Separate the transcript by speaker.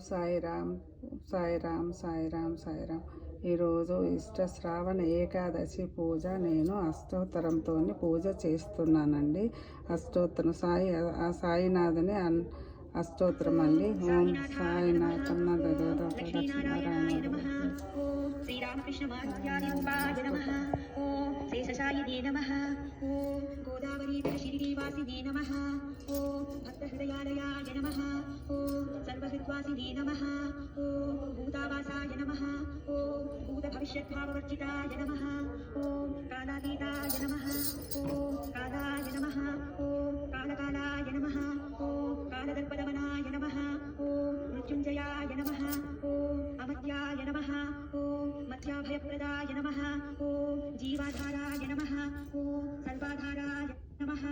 Speaker 1: సాయిరామ్ సాయిరామ్ సాయిరామ్ సాయిరామ్. ఈరోజు శ్రావణ ఏకాదశి పూజ. నేను అష్టోత్తరంతో పూజ చేస్తున్నానండి. అష్టోత్తరం సాయినాథుని అష్టోత్తరం అండి. ఓం సాయినాథ
Speaker 2: శేషశాయినే నమః. ఓం గోదావరీ శిరిడీవాసినే నమః. ఓం భక్తహృదయాలయాయ నమః. ఓం సర్వహృద్వాసినే నమః. ఓం భూతావాసాయ నమః. ఓం భూతభవిష్యద్భావవర్జితాయ నమః. ఓం కాలాతీతాయ నమః. ఓం కాలాయ నమః. ఓం కాలకాలాయ నమః. ఓం కాలదర్పదమనాయ నమః. ఓం మృత్యుంజయాయ నమః. ఓం అమర్త్యాయ నమః. ఓం మధ్యాభయప్రదాయ నమః. ఓం జీవాధారాయ నమః. ఓం సర్వాధారాయ నమః.